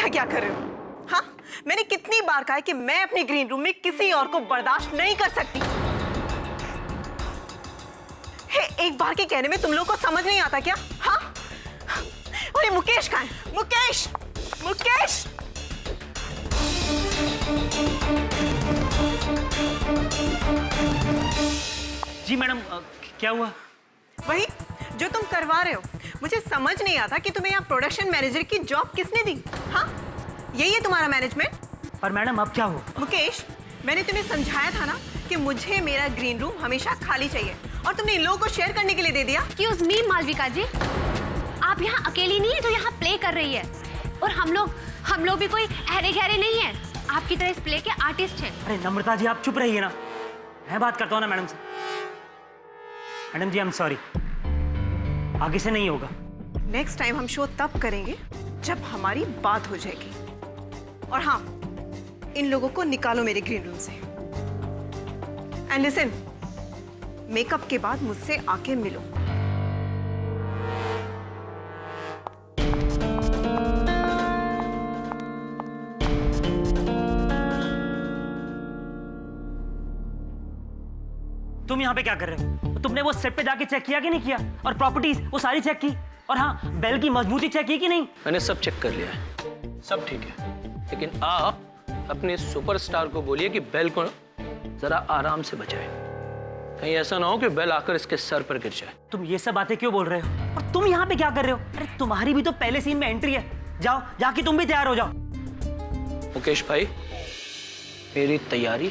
क्या कर रहे हो? हाँ, मैंने कितनी बार कहा है कि मैं अपने ग्रीन रूम में किसी और को बर्दाश्त नहीं कर सकती। हे, एक बार के कहने में तुम लोगों को समझ नहीं आता क्या? हाँ? अरे मुकेश कहाँ है? मुकेश! मुकेश! जी मैडम, क्या हुआ? वही जो तुम करवा रहे हो। मुझे समझ नहीं आता कि तुम्हें यहाँ प्रोडक्शन मैनेजर की जॉब किसने दी? हाँ, यही है तुम्हारा मैनेजमेंट? पर मैडम अब क्या हुआ? मुकेश, मैंने तुम्हें समझाया था ना कि मुझे मेरा ग्रीन रूम हमेशा खाली चाहिए, और तुमने इन लोगों को शेयर करने के लिए दे दिया। एक्सक्यूज मी मालविका जी, आप यहाँ अकेली नहीं है जो यहाँ प्ले कर रही है, और हम लोग भी कोई अहरे गहरे नहीं है, आपकी तरह इस प्ले के आर्टिस्ट हैं। अरे नम्रता जी, आप चुप रहिए ना, मैं बात करता हूँ ना मैडम से। Madam ji, I am sorry, आगे से नहीं होगा। नेक्स्ट टाइम हम शो तब करेंगे जब हमारी बात हो जाएगी। और हाँ, इन लोगों को निकालो मेरे ग्रीन रूम से। एंड लिसन, मेकअप के बाद मुझसे आके मिलो। तुम यहाँ पे क्या कर रहे हो? तुमने वो सेट पे जाके चेक किया कि नहीं किया? और प्रॉपर्टीज वो सारी चेक की? और हाँ, बेल की मजबूती चेक की कि नहीं? मैंने सब चेक कर लिया है, सब ठीक है। लेकिन आप अपने सुपरस्टार को बोलिए कि बेल को जरा आराम से बचाए, कहीं ऐसा ना हो कि बेल आकर इसके सर पर गिर जाए। तुम ये सब बातें क्यों बोल रहे हो? और तुम यहाँ पे क्या कर रहे हो? अरे तुम्हारी भी तो पहले सीन में एंट्री है। जाओ, जाके तुम भी तैयार हो जाओ। मुकेश भाई, मेरी तैयारी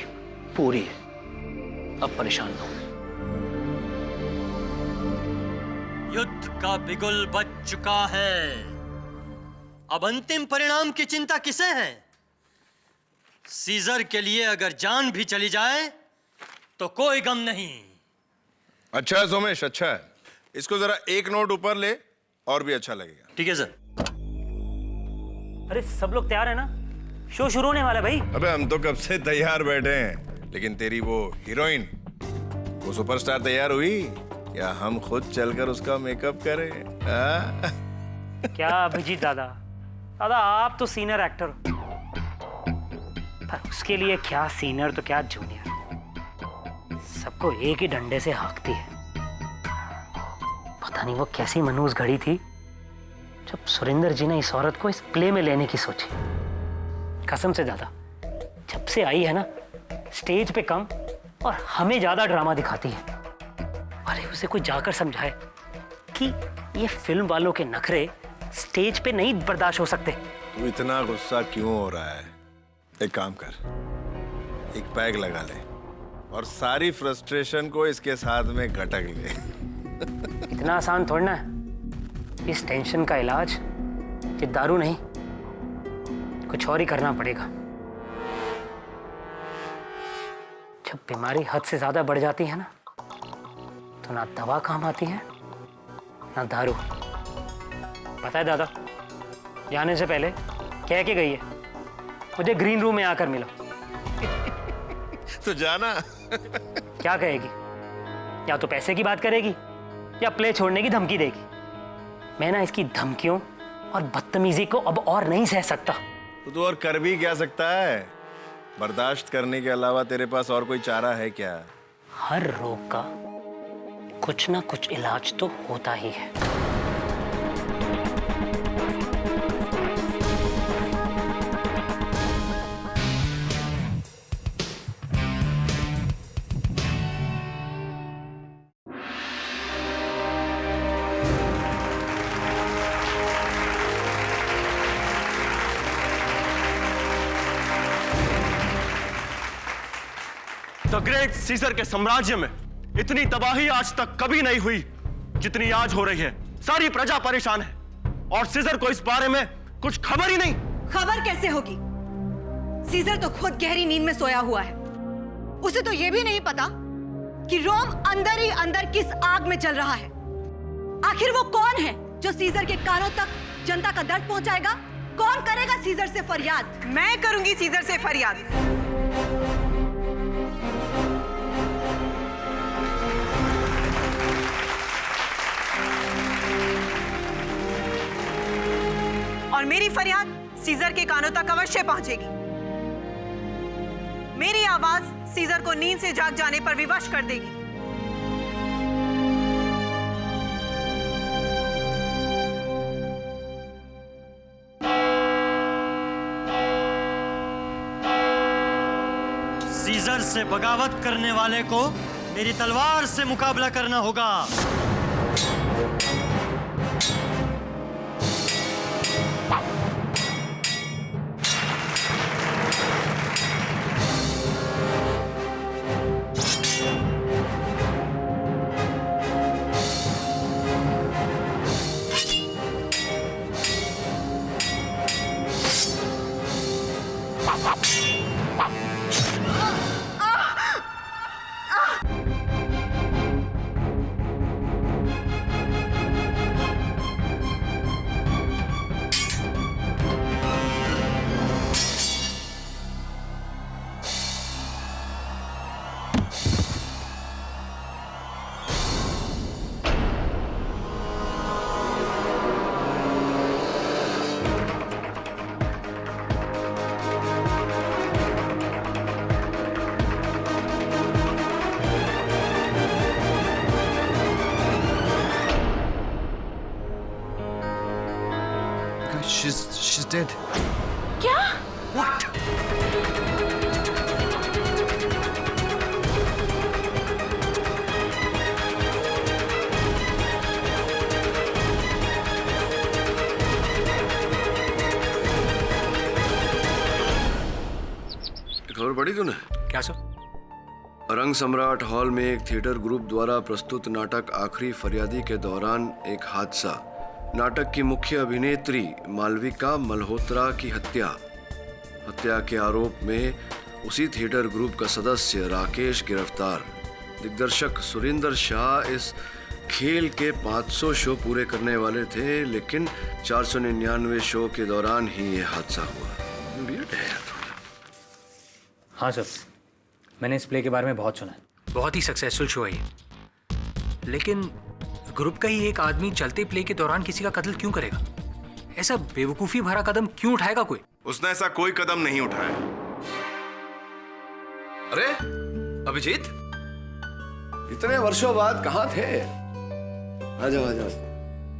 पूरी है, अब परेशान ना हो। युद्ध का बिगुल बज चुका है, अब अंतिम परिणाम की चिंता किसे है? सीजर के लिए अगर जान भी चली जाए तो कोई गम नहीं। अच्छा है सोमेश, अच्छा है। इसको जरा एक नोट ऊपर ले, और भी अच्छा लगेगा। ठीक है सर। अरे सब लोग तैयार है ना? शो शुरू होने वाला है भाई। अबे हम तो कब से तैयार बैठे हैं, लेकिन तेरी वो हीरोइन, वो सुपरस्टार तैयार हुई? या हम खुद चलकर उसका मेकअप करें? क्या अभिजीत दादा, आप तो सीनियर एक्टर हो, पर उसके लिए क्या सीनियर तो क्या जूनियर, सबको एक ही डंडे से हाँकती है। पता नहीं वो कैसी मनहूस घड़ी थी जब सुरेंद्र जी ने इस औरत को इस प्ले में लेने की सोची। कसम से दादा, जब से आई है ना, स्टेज पे कम और हमें ज्यादा ड्रामा दिखाती है। अरे उसे कोई जाकर समझाए कि ये फिल्म वालों के नखरे स्टेज पे नहीं बर्दाश्त हो सकते। तू इतना गुस्सा क्यों हो रहा है? एक काम कर, एक पैग लगा ले और सारी फ्रस्ट्रेशन को इसके साथ में घटक ले। इतना आसान थोड़ा ना है। इस टेंशन का इलाज ये दारू नहीं, कुछ और ही करना पड़ेगा। जब बीमारी हद से ज्यादा बढ़ जाती है ना, तो ना दवा काम आती है ना दारू। पता है दादा, जाने से पहले कह के गई है मुझे ग्रीन रूम में आकर मिलो। तो जाना। क्या कहेगी? या तो पैसे की बात करेगी या प्ले छोड़ने की धमकी देगी। मैं ना इसकी धमकियों और बदतमीजी को अब और नहीं सह सकता। तो और कर भी क्या सकता है? बर्दाश्त करने के अलावा तेरे पास और कोई चारा है क्या? हर रोग का कुछ ना कुछ इलाज तो होता ही है। द ग्रेट सीजर के साम्राज्य में इतनी तबाही आज तक कभी नहीं हुई जितनी आज हो रही है। सारी प्रजा परेशान है और सीजर को इस बारे में कुछ खबर ही नहीं। खबर कैसे होगी? सीजर तो खुद गहरी नींद में सोया हुआ है। उसे तो यह भी नहीं पता कि रोम अंदर ही अंदर किस आग में जल रहा है। आखिर वो कौन है जो सीजर के कानों तक जनता का दर्द पहुंचाएगा? कौन करेगा सीजर से फरियाद? मैं करूंगी सीजर से फरियाद। और मेरी फरियाद सीजर के कानों तक अवश्य पहुंचेगी। मेरी आवाज सीजर को नींद से जाग जाने पर विवश कर देगी। सीजर से बगावत करने वाले को मेरी तलवार से मुकाबला करना होगा। She's dead. क्या? What? खबर पढ़ी तूने? क्या सर? रंग सम्राट हॉल में एक थिएटर ग्रुप द्वारा प्रस्तुत नाटक आखिरी फरियादी के दौरान एक हादसा। नाटक की मुख्य अभिनेत्री मालविका मल्होत्रा की हत्या के आरोप में उसी थिएटर ग्रुप का सदस्य राकेश गिरफ्तार। दिग्दर्शक सुरिंदर शाह इस खेल के 500 शो पूरे करने वाले थे, लेकिन 499 शो के दौरान ही यह हादसा हुआ। वियर्ड है यार थोड़ा। हाँ सर, मैंने इस प्ले के बारे में बहुत सुना है। बहुत ही सक्सेसफुल शो है ये। लेकिन ग्रुप का ही एक आदमी चलते प्ले के दौरान किसी का कत्ल क्यों करेगा? ऐसा बेवकूफी भरा कदम क्यों उठाएगा कोई? उसने ऐसा कोई कदम नहीं उठाया। अरे अभिजीत, इतने वर्षों बाद कहाँ थे? आ जाओ।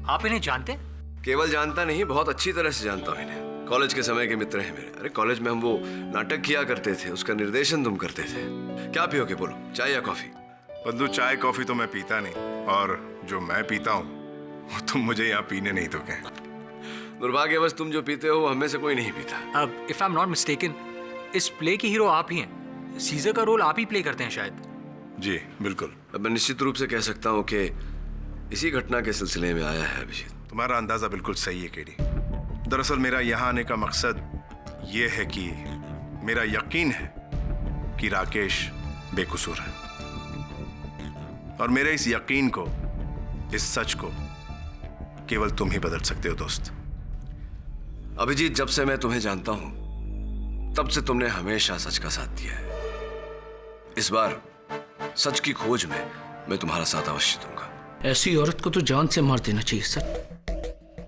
आप इन्हें जानते हैं? केवल जानता नहीं, बहुत अच्छी तरह से जानता हूँ इन्हें। कॉलेज के समय के मित्र हैं मेरे। अरे कॉलेज में हम वो नाटक किया करते थे, उसका निर्देशन तुम करते थे। क्या पियोगे बोलो, चाय या कॉफी? बंधु, चाय कॉफी तो मैं पीता नहीं, और जो मैं पीता हूँ वो तुम मुझे यहाँ पीने नहीं दोगे। दुर्भाग्यवश तुम जो पीते हो वो हमें से कोई नहीं पीता। अब if I am not mistaken, इस प्ले के हीरो आप ही हैं। सीजर का रोल आप ही प्ले करते हैं शायद। जी बिल्कुल। अब मैं निश्चित रूप से कह सकता हूँ कि इसी घटना के सिलसिले में आया है अभिजीत। तुम्हारा अंदाजा बिल्कुल सही है केडी। दरअसल मेरा यहाँ आने का मकसद ये है कि मेरा यकीन है कि राकेश बेकसूर है, और मेरे इस यकीन को, इस सच को केवल तुम ही बदल सकते हो दोस्त। अभिजीत, जब से मैं तुम्हें जानता हूं तब से तुमने हमेशा सच का साथ दिया है। इस बार सच की खोज में मैं तुम्हारा साथ अवश्य दूंगा। ऐसी औरत को तो जान से मार देना चाहिए सर।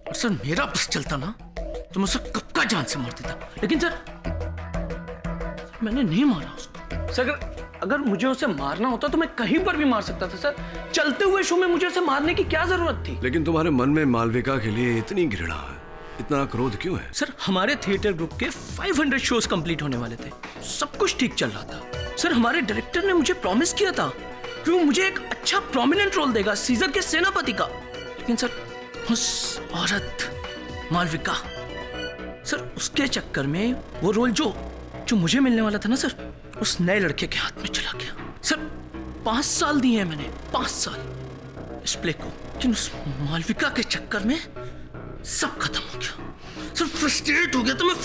और सर मेरा बस चलता ना तो मैं उसे कब का जान से मार देता, लेकिन सर मैंने नहीं मारा उसको। सर अगर मुझे उसे मारना होता तो मैं कहीं पर भी मार सकता था सर। चलते हुए शो में मुझे उसे मारने की क्या जरूरत थी? लेकिन तुम्हारे मन में मालविका के लिए इतनी घृणा है, इतना क्रोध क्यों है? सर हमारे थिएटर ग्रुप के 500 शोज कंप्लीट होने वाले थे, सब कुछ ठीक चल रहा था। सर हमारे डायरेक्टर ने मुझे प्रॉमिस किया था कि वो मुझे एक अच्छा प्रोमिनेंट रोल देगा सीजर के सेनापति का। लेकिन सर उस औरत मालविका, सर उसके चक्कर में वो रोल जो मुझे मिलने वाला था ना सर, उस नए लड़के के हाथ में चला गया। सर 5 साल दिए हैं मैंने, 5 साल इस प्ले को, लेकिन उस मालविका के चक्कर में सब खत्म हो गया। सर फ्रस्ट्रेट हो गया था मैं,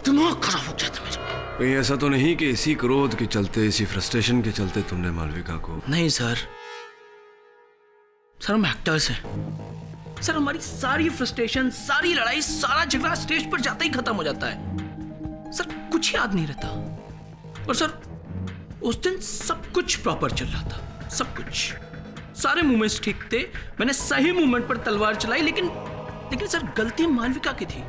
दिमाग खराब हो गया था मेरा। कहीं ऐसा तो नहीं कि इसी क्रोध के चलते, इसी फ्रस्ट्रेशन के चलते तुमने मालविका को? नहीं सर, हम एक्टर्स हैं, सर हमारी सारी फ्रस्ट्रेशन, सारी लड़ाई, सारा झगड़ा स्टेज पर जाते ही खत्म हो जाता है। सर कुछ याद नहीं रहता। और सर उस दिन सब कुछ प्रॉपर चल रहा था, सब कुछ, सारे मूवमेंट्स ठीक थे। मैंने सही मूवमेंट पर तलवार चलाई, लेकिन सर गलती मालविका की थी।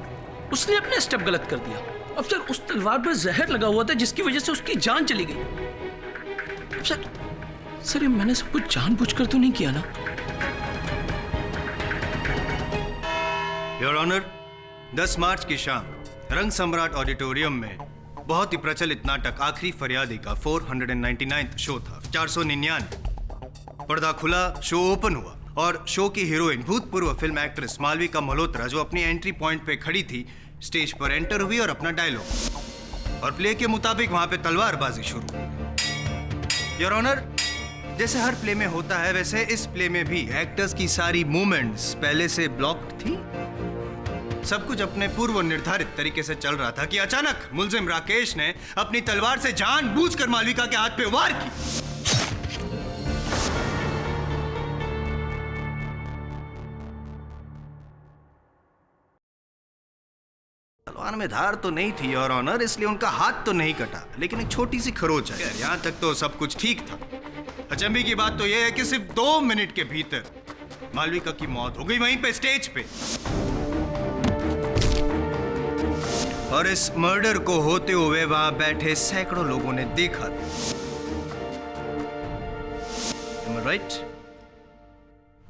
उसने अपने स्टेप गलत कर दिया। अब सर उस तलवार पर जहर लगा हुआ था जिसकी वजह से उसकी जान चली गई। अब सर ये मैंने सब कुछ जानबूझकर तो नहीं किया ना? योर ऑनर, 10 मार्च की शाम रंग सम्राट ऑडिटोरियम में बहुत ही प्रचलित नाटक आखिरी फरियादी का 499 शो था। 499 पर्दा खुला, शो ओपन हुआ और शो की हीरोइन भूतपूर्व फिल्म एक्ट्रेस मालविका मल्होत्रा, जो अपनी एंट्री पॉइंट पे खड़ी थी, स्टेज पर एंटर हुई और अपना डायलॉग और प्ले के मुताबिक वहां पे तलवारबाजी शुरू हुई। योर ऑनर, जैसे हर प्ले में होता है वैसे इस प्ले में भी एक्टर्स की सारी मूवमेंट्स पहले से ब्लॉक्ड थी। सब कुछ अपने पूर्व निर्धारित तरीके से चल रहा था कि अचानक मुलजिम राकेश ने अपनी तलवार से जानबूझकर मालविका के हाथ पे वार की। तलवार में धार तो नहीं थी योर ऑनर, इसलिए उनका हाथ तो नहीं कटा, लेकिन एक छोटी सी खरोच आई। यहां तक तो सब कुछ ठीक था। अचंभे की बात तो यह है कि सिर्फ 2 मिनट के भीतर मालविका की मौत हो गई वहीं पे स्टेज पे। और इस मर्डर को होते हुए वहां बैठे सैकड़ों लोगों ने देखा था। राइट?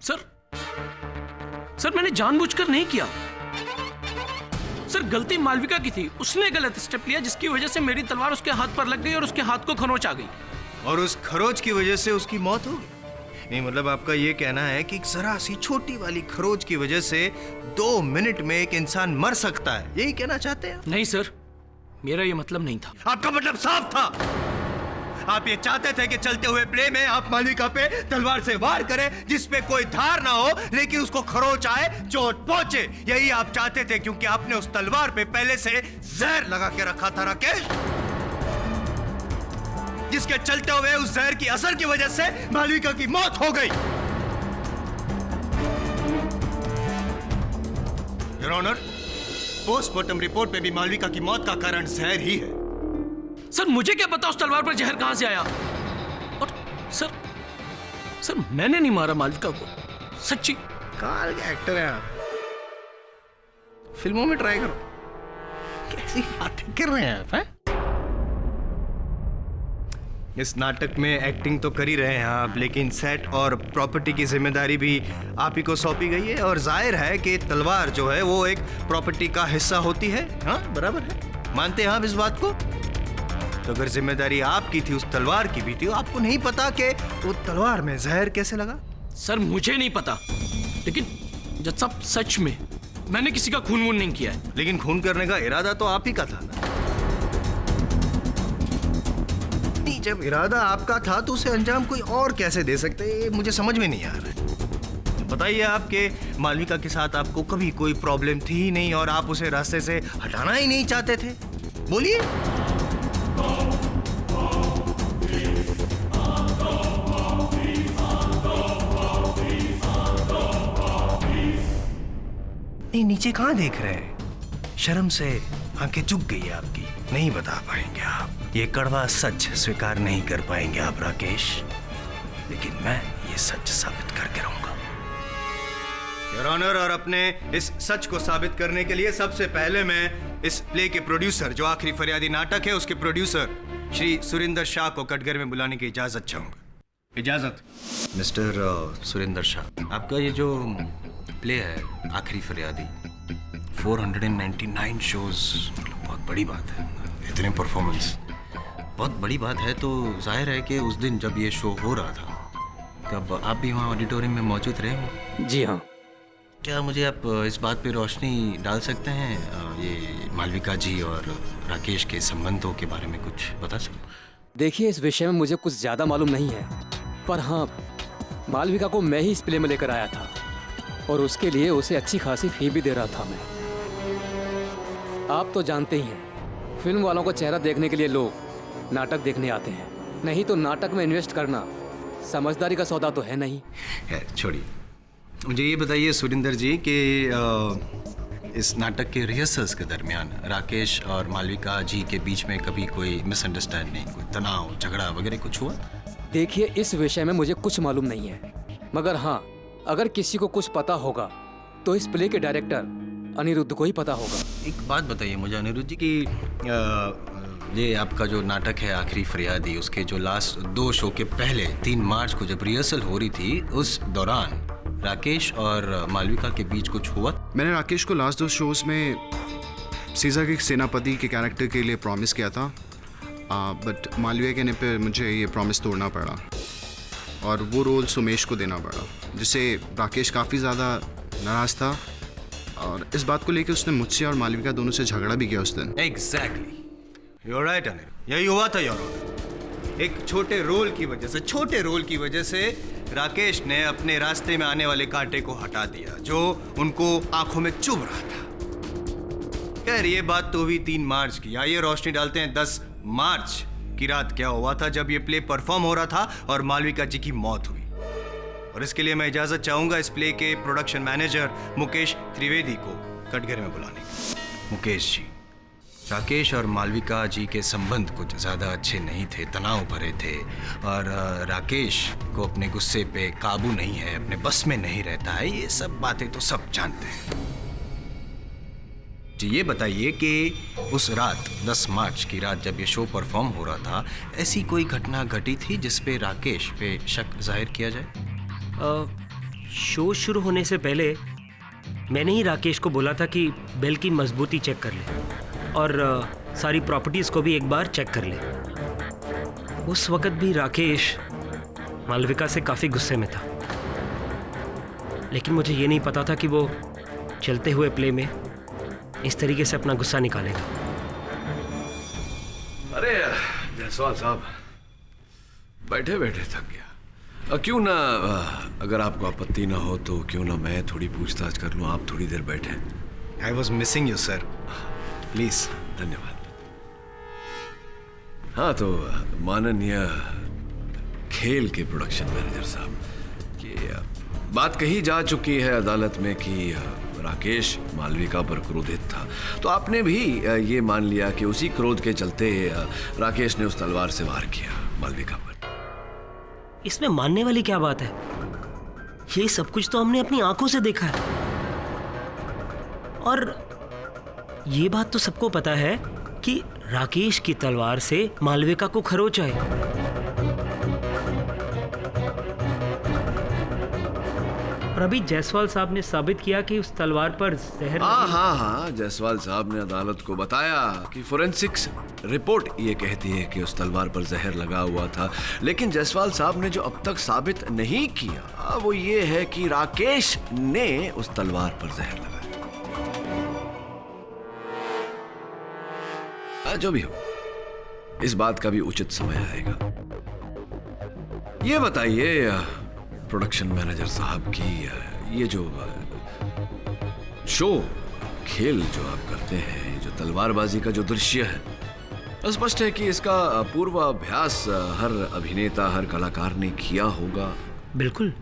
सर मैंने जानबूझकर नहीं किया। सर गलती मालविका की थी। उसने गलत स्टेप लिया जिसकी वजह से मेरी तलवार उसके हाथ पर लग गई और उसके हाथ को खरोच आ गई। और उस खरोच की वजह से उसकी मौत हो गई? नहीं, मतलब आपका ये कहना है कि जरा सी छोटी वाली खरोच की वजह से 2 मिनट में एक इंसान मर सकता है, यही कहना चाहते हैं? नहीं सर, मेरा ये मतलब नहीं था। आपका मतलब साफ था। आप ये चाहते थे कि चलते हुए प्ले में आप मालविका पे तलवार से वार करें जिसपे कोई धार ना हो, लेकिन उसको खरोच आए, चोट पहुंचे। यही आप चाहते थे, क्योंकि आपने उस तलवार पे पहले से जहर लगा के रखा था राकेश, जिसके चलते हुए उस जहर की असर की वजह से मालविका की मौत हो गई। योर ऑनर, पोस्टमार्टम रिपोर्ट पे भी मालविका की मौत का कारण जहर ही है। सर मुझे क्या पता उस तलवार पर जहर कहां से आया। और सर मैंने नहीं मारा मालविका को, सच्ची। कमाल के एक्टर हैं आप, फिल्मों में ट्राई करो। कैसी बातें कर रहे हैं आप, हैं? इस नाटक में एक्टिंग तो कर ही रहे हैं आप, लेकिन सेट और प्रॉपर्टी की जिम्मेदारी भी आप ही को सौंपी गई है। और जाहिर है कि तलवार जो है वो एक प्रॉपर्टी का हिस्सा होती है। हाँ, बराबर है, मानते हैं आप इस बात को? तो अगर जिम्मेदारी आपकी थी, उस तलवार की भी थी, आपको नहीं पता कि वो तलवार में जहर कैसे लगा? सर मुझे नहीं पता, लेकिन जज साहब सच में मैंने किसी का खून वून नहीं किया है। लेकिन खून करने का इरादा तो आप ही का था ना? जब इरादा आपका था तो उसे अंजाम कोई और कैसे दे सकते हैं, मुझे समझ में नहीं आ रहा है। बताइए, आपके मालविका के साथ आपको कभी कोई प्रॉब्लम थी ही नहीं और आप उसे रास्ते से हटाना ही नहीं चाहते थे? बोलिए। नहीं, नीचे कहां देख रहे हैं? शर्म से आंखें झुक गई है आपकी। नहीं बता पाएंगे आप, ये कड़वा सच स्वीकार नहीं कर पाएंगे आप राकेश, लेकिन मैं ये सच साबित करके रहूंगा। योर ऑनर, और अपने इस सच को साबित करने के लिए सबसे पहले मैं इस प्ले के प्रोड्यूसर, जो आखिरी फरियादी नाटक है, उसके प्रोड्यूसर श्री सुरिंदर शाह को कटघरे में बुलाने की इजाजत चाहूंगा। इजाजत। मिस्टर सुरिंदर शाह, आपका ये जो प्ले है आखिरी फरियादी, 499 शोज, बहुत बड़ी बात है। इतने परफॉर्मेंस बहुत बड़ी बात है। तो जाहिर है कि उस दिन जब ये शो हो रहा था, तब आप भी वहाँ ऑडिटोरियम में मौजूद रहे हो? जी हाँ। क्या मुझे आप इस बात पे रोशनी डाल सकते हैं, ये मालविका जी और राकेश के संबंधों के बारे में कुछ बता सकते? देखिए, इस विषय में मुझे कुछ ज़्यादा मालूम नहीं है, पर हाँ, मालविका को मैं ही इस प्ले में लेकर आया था और उसके लिए उसे अच्छी खासी फी भी दे रहा था मैं। आप तो जानते ही हैं, फिल्म वालों का चेहरा देखने के लिए लोग नाटक देखने आते हैं, नहीं तो नाटक में इन्वेस्ट करना समझदारी का सौदा तो है नहीं। छोड़िए, मुझे ये बताइए सुरिंदर जी कि इस नाटक के रिहर्सल्स के दरमियान राकेश और मालविका जी के बीच में कभी कोई मिसअंडरस्टैंडिंग, कोई तनाव, झगड़ा वगैरह कुछ हुआ? देखिए, इस विषय में मुझे कुछ मालूम नहीं है, मगर हाँ, अगर किसी को कुछ पता होगा तो इस प्ले के डायरेक्टर अनिरुद्ध को ही पता होगा। एक बात बताइए मुझे अनिरुद्ध जी कि ये आपका जो नाटक है आखिरी फरियादी, उसके जो लास्ट 2 शो के पहले 3 मार्च को जब रिहर्सल हो रही थी, उस दौरान राकेश और मालविका के बीच कुछ हुआ? मैंने राकेश को लास्ट 2 शोज में सीज़र के सेनापति के कैरेक्टर के लिए प्रॉमिस किया था, बट मालविका कहने पे मुझे ये प्रॉमिस तोड़ना पड़ा और वो रोल सुमेश को देना पड़ा, जिससे राकेश काफ़ी ज़्यादा नाराज़ था और इस बात को लेकर उसने मुझसे और मालविका दोनों से झगड़ा भी किया उस दिन। Exactly, you are right Anil, यही हुआ था योर ऑनर। एक छोटे रोल की वजह से राकेश ने अपने रास्ते में आने वाले कांटे को हटा दिया जो उनको आंखों में चुभ रहा था। खैर, ये बात तो हुई 3 मार्च की। आइए रोशनी डालते हैं 10 मार्च की रात क्या हुआ था जब ये प्ले परफॉर्म हो रहा था और मालविका जी की मौत हुई। और इसके लिए मैं इजाजत चाहूंगा इस प्ले के प्रोडक्शन मैनेजर मुकेश त्रिवेदी को कटघरे में बुलाने की। मुकेश जी, राकेश और मालविका जी के संबंध कुछ ज़्यादा अच्छे नहीं थे, तनाव भरे थे और राकेश को अपने गुस्से पे काबू नहीं है, अपने बस में नहीं रहता है। ये सब बातें तो सब जानते हैं जी। ये बताइए कि उस रात 10 मार्च की रात जब ये शो परफॉर्म हो रहा था, ऐसी कोई घटना घटी थी जिस पे राकेश पे शक जाहिर किया जाए? शो शुरू होने से पहले मैंने ही राकेश को बोला था कि बेल की मजबूती चेक कर ले और सारी प्रॉपर्टीज़ को भी एक बार चेक कर ले। उस वक्त भी राकेश मालविका से काफ़ी गुस्से में था, लेकिन मुझे ये नहीं पता था कि वो चलते हुए प्ले में इस तरीके से अपना गुस्सा निकालेगा। अरे जायसवाल साहब, बैठे बैठे थक गया। क्यों ना, अगर आपको आपत्ति ना हो तो क्यों ना मैं थोड़ी पूछताछ कर लूं, आप थोड़ी देर बैठे। I was missing you sir, please. धन्यवाद। हाँ, तो माननीय खेल के प्रोडक्शन मैनेजर साहब की बात कही जा चुकी है अदालत में कि राकेश मालविका पर क्रोधित था, तो आपने भी ये मान लिया कि उसी क्रोध के चलते राकेश ने उस तलवार से वार किया मालविका पर। इसमें मानने वाली क्या बात है? ये सब कुछ तो हमने अपनी आंखों से देखा है और ये बात तो सबको पता है कि राकेश की तलवार से मालविका को खरोच आए। और अभी जायसवाल साहब ने साबित किया कि उस तलवार पर जहर। हाँ, जायसवाल साहब ने अदालत को बताया कि फोरेंसिक्स रिपोर्ट ये कहती है कि उस तलवार पर जहर लगा हुआ था, लेकिन जायसवाल साहब ने जो अब तक साबित नहीं किया वो ये है कि राकेश ने उस तलवार पर जहर लगाया। जो भी हो, इस बात का भी उचित समय आएगा। ये बताइए प्रोडक्शन मैनेजर साहब की ये जो शो खेल जो आप करते हैं, जो तलवारबाजी का जो दृश्य है, स्पष्ट है कि इसका पूर्वाभ्यास हर अभिनेता, हर कलाकार ने किया होगा। बिल्कुल,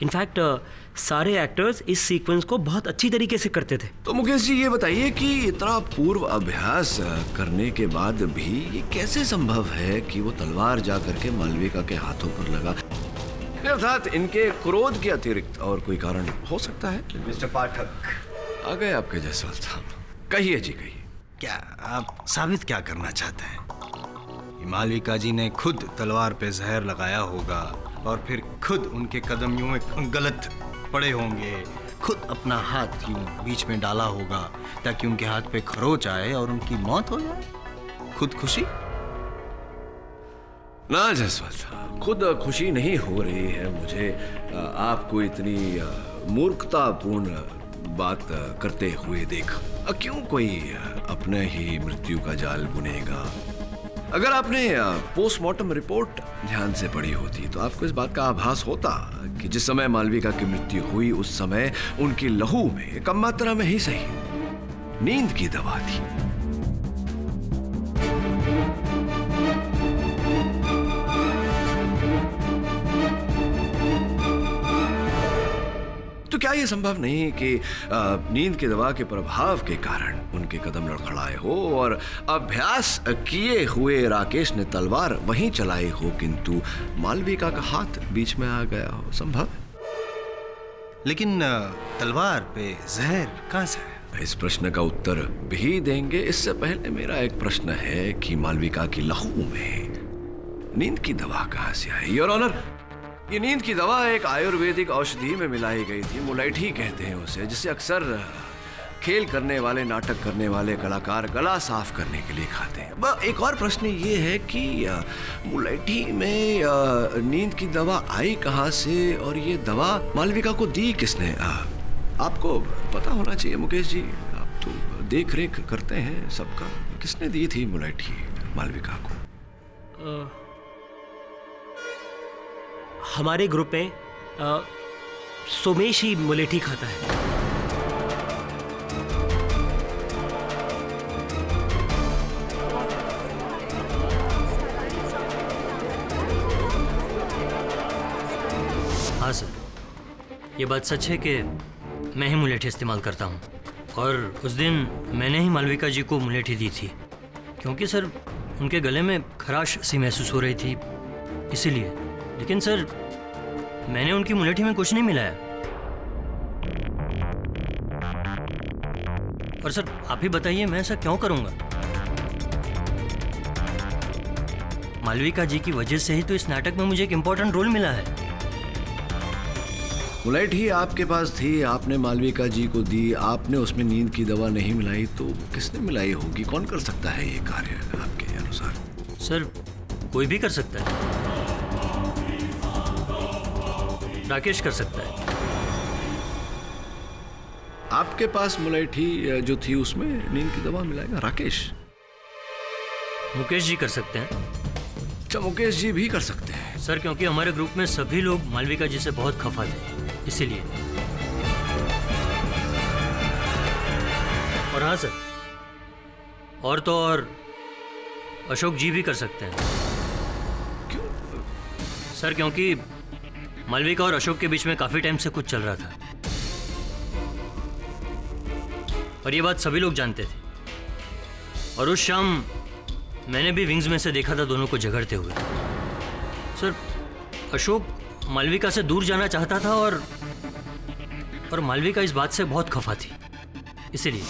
इनफैक्ट सारे एक्टर्स इस सीक्वेंस को बहुत अच्छी तरीके से करते थे। तो मुकेश जी, ये बताइए कि इतना पूर्व अभ्यास करने के बाद भी ये कैसे संभव है कि वो तलवार जा करके मालविका के हाथों पर लगा? अर्थात इनके क्रोध के अतिरिक्त और कोई कारण हो सकता है? मिस्टर पाठक, आ गए आपके जायसवाल साहब, कहिए जी कहिए। क्या आप साबित क्या करना चाहते हैं? मालविका जी ने खुद तलवार पे जहर लगाया होगा और फिर खुद उनके कदम यूं गलत पड़े होंगे, खुद अपना हाथ यूं बीच में डाला होगा ताकि उनके हाथ पे खरोच आए और उनकी मौत हो जाए। खुद खुशी? ना जायसवाल साहब, खुद खुशी नहीं हो रही है मुझे आपको इतनी मूर्खतापूर्ण बात करते हुए देख। क्यों कोई अपने ही मृत्यु का जाल बुनेगा? अगर आपने पोस्टमार्टम रिपोर्ट ध्यान से पढ़ी होती तो आपको इस बात का आभास होता कि जिस समय मालविका की मृत्यु हुई उस समय उनकी लहू में कम मात्रा में ही सही नींद की दवा थी। तो क्या ये संभव नहीं कि नींद की दवा के प्रभाव के कारण उनके कदम लड़खड़ाए हो और अभ्यास किए हुए राकेश ने तलवार वहीं चलाई हो, किंतु मालविका का हाथ बीच में आ गया हो? संभव? लेकिन तलवार पे जहर कहाँ से है? इस प्रश्न का उत्तर भी देंगे। इससे पहले मेरा एक प्रश्न है कि मालविका की लहू में नींद की दवा कहाँ से आई? योर ऑनर, ये नींद की दवा एक आयुर्वेदिक औषधि में मिलाई गई थी। मुलैठी कहते हैं उसे, जिसे अक्सर खेल करने वाले, नाटक करने वाले कलाकार गला साफ करने के लिए खाते हैं। एक और प्रश्न ये है कि मुलैठी में नींद की दवा आई कहाँ से और ये दवा मालविका को दी किसने? आपको पता होना चाहिए मुकेश जी, आप तो देख रेख करते हैं सबका। किसने दी थी मुलैठी मालविका को? हमारे ग्रुप में सोमेश ही मुलेठी खाता है। हाँ सर, ये बात सच है कि मैं ही मुलेठी इस्तेमाल करता हूँ और उस दिन मैंने ही मालविका जी को मुलेठी दी थी, क्योंकि सर उनके गले में खराश सी महसूस हो रही थी, इसीलिए। लेकिन सर मैंने उनकी मुलेठी में कुछ नहीं मिलाया। और सर आप ही बताइए, मैं ऐसा क्यों करूँगा? मालविका जी की वजह से ही तो इस नाटक में मुझे एक इम्पोर्टेंट रोल मिला है। मुलैठी आपके पास थी, आपने मालविका जी को दी, आपने उसमें नींद की दवा नहीं मिलाई, तो किसने मिलाई होगी? कौन कर सकता है ये कार्य आपके अनुसार? सर कोई भी कर सकता है, राकेश कर सकता है। आपके पास मुलैठी जो थी उसमें नींद की दवा मिलाएगा राकेश? मुकेश जी कर सकते हैं। अच्छा, मुकेश जी भी कर सकते हैं सर, क्योंकि हमारे ग्रुप में सभी लोग मालविका जी से बहुत खफा थे, इसीलिए। और हाँ सर, और तो और अशोक जी भी कर सकते हैं। क्यों सर? क्योंकि मालविका और अशोक के बीच में काफी टाइम से कुछ चल रहा था और ये बात सभी लोग जानते थे। और उस शाम मैंने भी विंग्स में से देखा था दोनों को झगड़ते हुए। सर अशोक मालविका से दूर जाना चाहता था और मालविका इस बात से बहुत खफा थी, इसीलिए।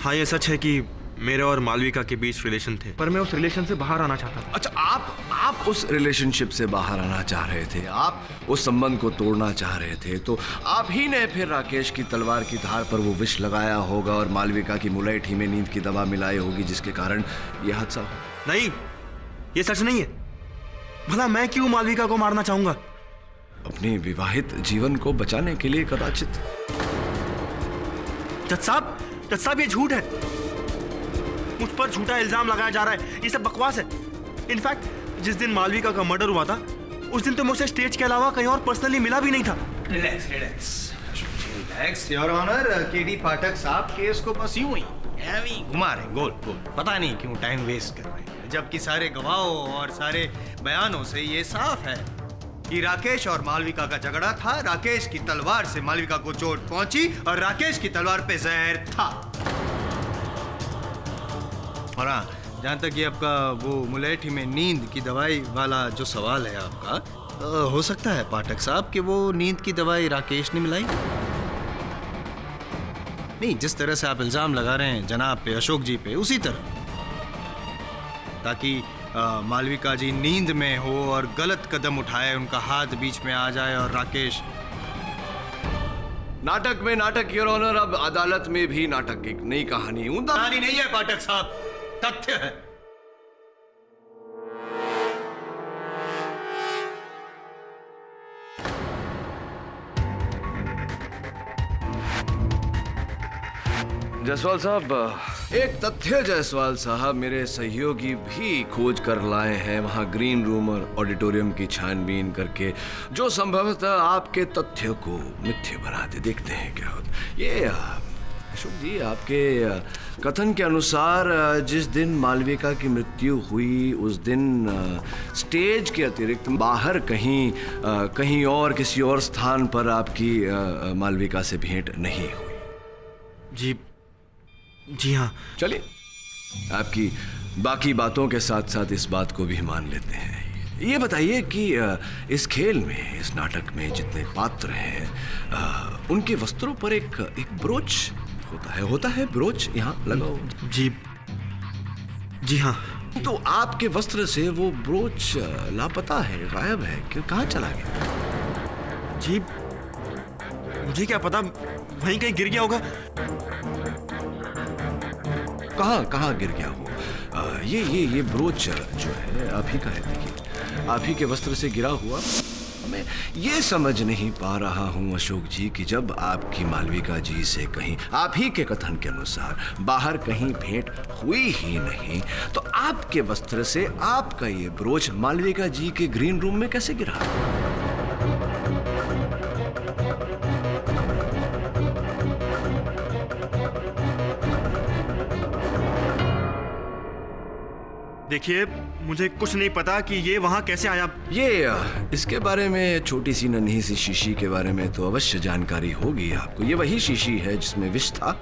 हाँ, ये सच है कि मेरे और मालविका के बीच रिलेशन थे, पर मैं उस रिलेशन से बाहर आना चाहता था। अच्छा, आप उस रिलेशनशिप से बाहर आना चाह रहे थे, आप उस संबंध को तोड़ना चाह रहे थे, तो आप ही ने फिर राकेश की तलवार की धार पर वो विष लगाया होगा और मालविका की मुलैठी में नींद की दवा मिलाई होगी, जिसके कारण यह हादसा हो। नहीं, ये सच नहीं है। भला मैं क्यों मालविका को मारना चाहूंगा? अपनी विवाहित जीवन को बचाने के लिए कदाचित। जज साहब, ये झूठ है। मुझ पर झूठा इल्जाम लगाया जा रहा है, ये सब बकवास है। इनफैक्ट जिस दिन मालविका का मर्डर हुआ था, उस दिन तो मुझसे स्टेज के अलावा कहीं और पर्सनली मिला भी नहीं था। Relax your honour. KD Pathak साहब केस को बस यूं ही घुमा रहे गोल गोल, पता नहीं क्यों टाइम वेस्ट कर रहे हैं, जबकि सारे गवाहों और सारे बयानों से ये साफ है कि राकेश और मालविका का झगड़ा था। राकेश की तलवार से मालविका को चोट पहुंची और राकेश की तलवार पे जहर था। और हाँ, जहां तक ये आपका वो मुलैठी में नींद की दवाई वाला जो सवाल है आपका, हो सकता है पाठक साहब कि वो नींद की दवाई राकेश ने मिलाई। नहीं, जिस तरह से आप इल्जाम लगा रहे हैं जनाब पे, अशोक जी पे, उसी तरह, ताकि मालविका जी नींद में हो और गलत कदम उठाए, उनका हाथ बीच में आ जाए और राकेश। नाटक में नाटक योर ऑनर, अब अदालत में भी नाटक। एक नई कहानी। कहानी नहीं है पाठक साहब, तथ्य है। जायसवाल साहब, एक तथ्य जायसवाल साहब, मेरे सहयोगी भी खोज कर लाए हैं वहां ग्रीन रूम और ऑडिटोरियम की छानबीन करके, जो संभवतः आपके तथ्य को मिथ्य बना दे। देखते हैं क्या होता। ये अशोक जी, आपके कथन के अनुसार जिस दिन मालविका की मृत्यु हुई उस दिन स्टेज के अतिरिक्त बाहर कहीं और किसी और स्थान पर आपकी मालविका से भेंट नहीं हुई। जी हाँ। चलिए, आपकी बाकी बातों के साथ साथ इस बात को भी मान लेते हैं। ये बताइए कि इस खेल में, इस नाटक में जितने पात्र हैं उनके वस्त्रों पर एक ब्रोच होता है ब्रोच यहाँ लगा हुआ। जी हाँ। तो आपके वस्त्र से वो ब्रोच लापता है, गायब है, कि कहाँ चला गया? जी मुझे क्या पता, वहीं कहीं गिर गया होगा। कहाँ गिर गया हो? ये ब्रोच जो है आप ही का है। देखिए, आप ही के वस्त्र से गिरा हुआ। मैं ये समझ नहीं पा रहा हूँ अशोक जी कि जब आपकी मालविका जी से कहीं, आप ही के कथन के अनुसार, बाहर कहीं भेंट हुई ही नहीं, तो आपके वस्त्र से आपका ये ब्रोच मालविका जी के ग्रीन रूम में कैसे गिरा? देखिए, मुझे कुछ नहीं पता कि ये वहां कैसे आया। इसके बारे में, छोटी सी नन्ही सी शीशी के बारे में तो अवश्य जानकारी होगी आपको। ये वही शीशी है जिसमें विष था,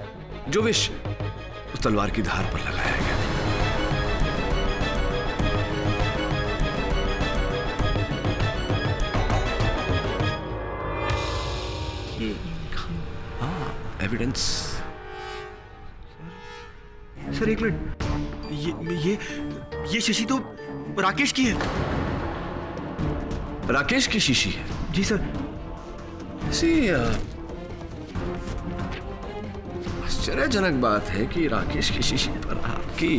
जो विष उस तलवार की धार पर लगाया गया। एविडेंस। सर एक मिनट, ये शीशी तो राकेश की है। राकेश की शीशी है? जी सर। आश्चर्यजनक बात है कि राकेश की शीशी पर आपकी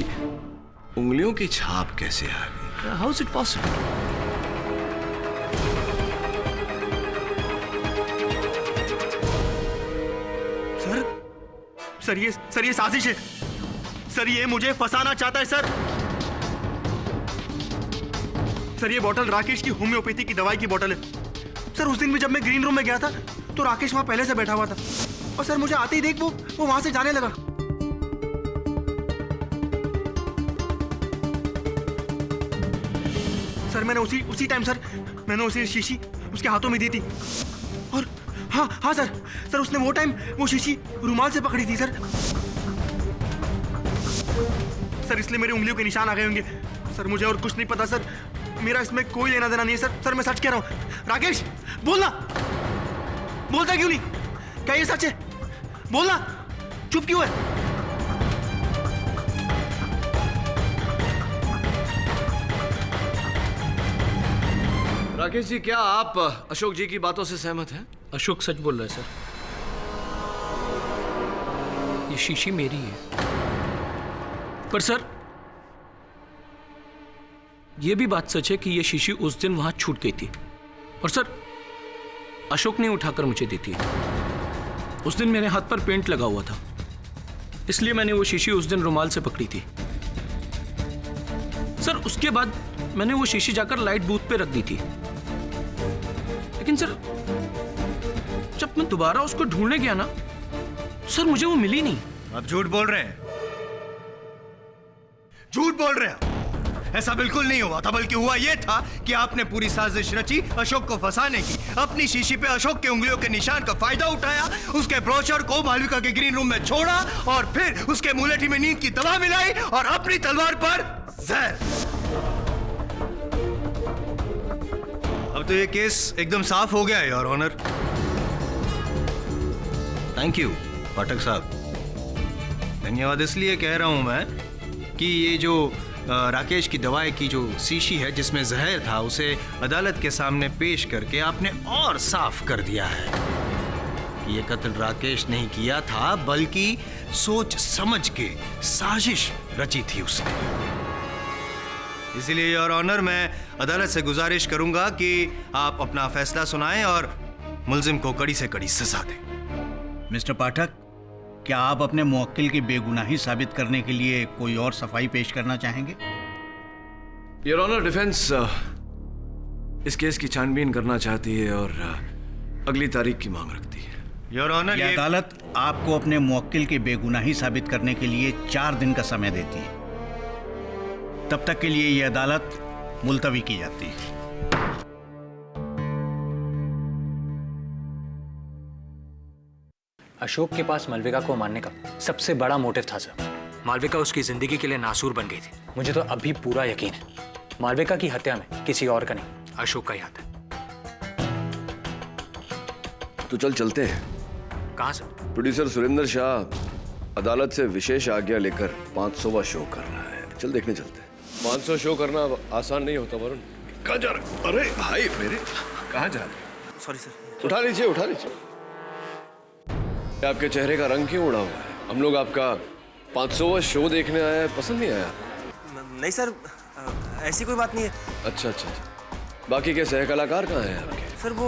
उंगलियों की छाप कैसे आ गई? How is it possible? Sir ये साजिश है सर। ये मुझे फंसाना चाहता है सर। सर ये बोतल राकेश की होम्योपैथी की दवाई की बोतल है सर। उस दिन भी जब मैं ग्रीन रूम में गया था तो राकेश वहां पहले से बैठा हुआ था और सर मुझे आते ही देख वो वहां से जाने लगा। सर मैंने उसी टाइम सर मैंने उसे शीशी उसके हाथों में दी थी। और हाँ सर उसने वो टाइम वो शीशी रुमाल से पकड़ी थी सर। सर इसलिए मेरी उंगलियों के निशान आ गए होंगे सर। मुझे और कुछ नहीं पता सर, मेरा इसमें कोई लेना देना नहीं है सर। मैं सच कह रहा हूं। राकेश बोलना, बोलता क्यों नहीं? क्या ये सच है? बोलना, चुप क्यों है? राकेश जी, क्या आप अशोक जी की बातों से सहमत हैं? अशोक सच बोल रहा है सर। ये शीशी मेरी है। पर सर ये भी बात सच है कि ये शीशी उस दिन वहां छूट गई थी और सर अशोक ने उठाकर मुझे दी थी। उस दिन मेरे हाथ पर पेंट लगा हुआ था, इसलिए मैंने वो शीशी उस दिन रुमाल से पकड़ी थी। सर उसके बाद मैंने वो शीशी जाकर लाइट बूथ पे रख दी थी, लेकिन सर जब मैं दोबारा उसको ढूंढने गया ना सर मुझे वो मिली नहीं। आप झूठ बोल रहे हैं, झूठ बोल रहे हैं। ऐसा बिल्कुल नहीं हुआ था, बल्कि हुआ यह था कि आपने पूरी साजिश रची अशोक को फंसाने की। अपनी शीशी पे अशोक के उंगलियों के निशान का फायदा उठाया, उसके ब्रोचर को मालविका के ग्रीन रूम में छोड़ा और फिर उसके मुलेठी में नींद की दवा मिलाई और अपनी तलवार पर जहर। अब तो ये केस एकदम साफ हो गया है योर ऑनर। थैंक यू पाठक साहब। धन्यवाद इसलिए कह रहा हूं मैं कि ये जो राकेश की दवाई की जो शीशी है जिसमें जहर था, उसे अदालत के सामने पेश करके आपने और साफ कर दिया है। ये कत्ल राकेश नहीं किया था, बल्कि सोच समझ के साजिश रची थी उसने। इसीलिए योर ऑनर, मैं अदालत से गुजारिश करूंगा कि आप अपना फैसला सुनाएं और मुल्जिम को कड़ी से कड़ी सजा दें। मिस्टर पाठक, क्या आप अपने मुवक्किल की बेगुनाही साबित करने के लिए कोई और सफाई पेश करना चाहेंगे? योर ऑनर, डिफेंस इस केस की छानबीन करना चाहती है और अगली तारीख की मांग रखती है। योर ऑनर, ये अदालत आपको अपने मुवक्किल की बेगुनाही साबित करने के लिए 4 दिन का समय देती है। तब तक के लिए ये अदालत मुलतवी की जाती है। अशोक के पास मालविका को मारने का सबसे बड़ा मोटिव था सर। मालविका उसकी जिंदगी के लिए नासूर बन गई थी। मुझे तो अभी पूरा यकीन है मालविका की हत्या में किसी और का नहीं, अशोक का ही हाथ है। तो चलते हैं। कहाँ से? प्रोड्यूसर सुरेंद्र शाह अदालत से विशेष आज्ञा लेकर 500वां शो कर रहा है। चल देखने चलते हैं। 500 शो करना आसान नहीं होता वरुण। कहाँ जा रहे? अरे भाई मेरे, कहाँ जा रहे? Sorry sir. उठा लीजिए, उठा लीजिए। आपके चेहरे का रंग क्यों उड़ा हुआ है? हम लोग आपका 500वां शो देखने आया है, पसंद नहीं आया? नहीं सर, ऐसी कोई बात नहीं है। अच्छा अच्छा, बाकी के सह कलाकार कहाँ हैं आपके? सर वो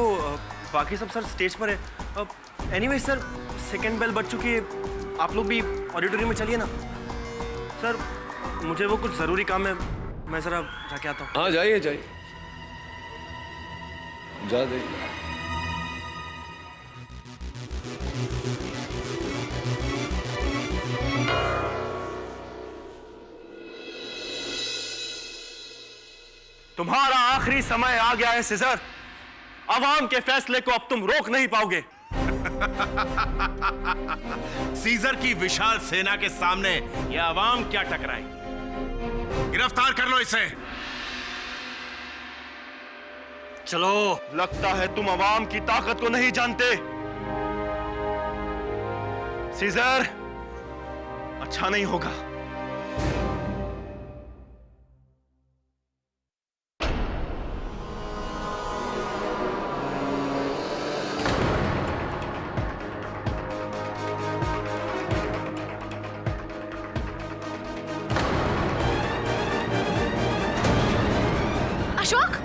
बाकी सब सर स्टेज पर है। एनीवे सर, सेकंड बेल बज चुकी है, आप लोग भी ऑडिटोरियम में चलिए ना। सर मुझे वो कुछ ज़रूरी काम है, मैं ज़रा जाके आता हूँ। हाँ जाइए जाइए, जा देखिए। तुम्हारा आखिरी समय आ गया है सीजर। अवाम के फैसले को अब तुम रोक नहीं पाओगे। सीजर की विशाल सेना के सामने यह अवाम क्या टकराएगी? गिरफ्तार कर लो इसे। चलो। लगता है तुम अवाम की ताकत को नहीं जानते। सीजर, अच्छा नहीं होगा। Ashok,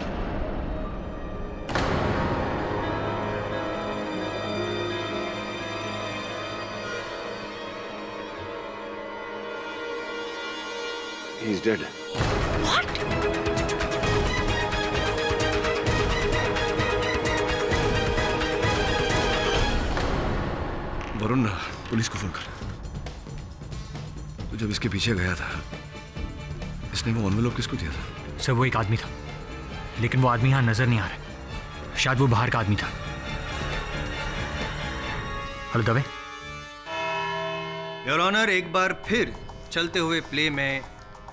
He's dead. What? Varun, police को फोन कर। तो जब इसके पीछे गया था, इसने वो एनवेलप किसको दिया था? सर वो एक आदमी था, लेकिन वो आदमी यहाँ नजर नहीं आ रहा। शायद वो बाहर का आदमी था। हेलो दवे। योर ऑनर, एक बार फिर चलते हुए प्ले में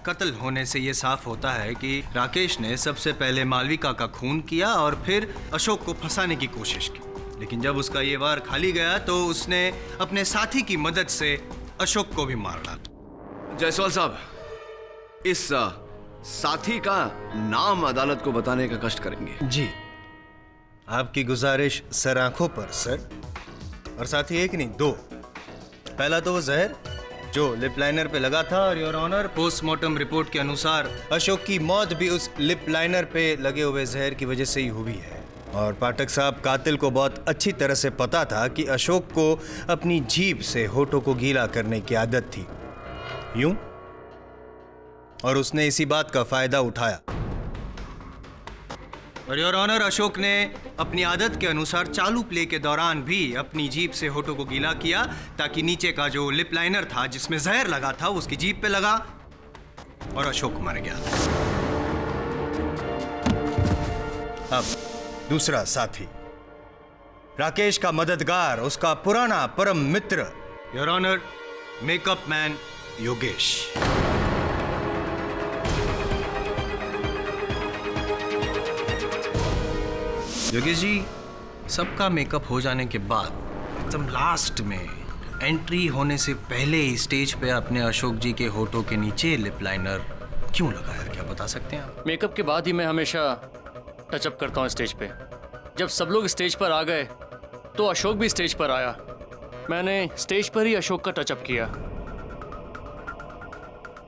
कत्ल होने से यह साफ होता है कि राकेश ने सबसे पहले मालविका का खून किया और फिर अशोक को फंसाने की कोशिश की। लेकिन जब उसका ये वार खाली गया तो उसने अपने साथी की मदद से अशोक को भी मार डाला। जायसवाल साहब, इस साथी का नाम अदालत को बताने का कष्ट करेंगे। जी, आपकी गुजारिश सर आंखों पर सर। और साथी एक नहीं, 2। पहला तो वो जहर जो लिप लाइनर पे लगा था, और योर ऑनर पोस्टमार्टम रिपोर्ट के अनुसार अशोक की मौत भी उस लिप लाइनर पे लगे हुए जहर की वजह से ही हुई है। और पाठक साहब, कातिल को बहुत अच्छी तरह से पता था कि अशोक को अपनी जीभ से होठों को गीला करने की आदत थी, यूं, और उसने इसी बात का फायदा उठाया। और योर ऑनर, अशोक ने अपनी आदत के अनुसार चालू प्ले के दौरान भी अपनी जीभ से होठों को गीला किया ताकि नीचे का जो लिप लाइनर था जिसमें जहर लगा था उसकी जीभ पे लगा और अशोक मर गया। अब दूसरा साथी, राकेश का मददगार, उसका पुराना परम मित्र, your honour, makeup man Yogesh. Yogesh ji, सबका मेकअप हो जाने के बाद एकदम लास्ट में एंट्री होने से पहले ही स्टेज पे अपने अशोक जी के होठों के नीचे लिप लाइनर क्यों लगाया, क्या बता सकते हैं आप? मेकअप के बाद ही मैं हमेशा टचअप करता हूँ स्टेज पे। जब सब लोग स्टेज पर आ गए तो अशोक भी स्टेज पर आया। मैंने स्टेज पर ही अशोक का टचअप किया।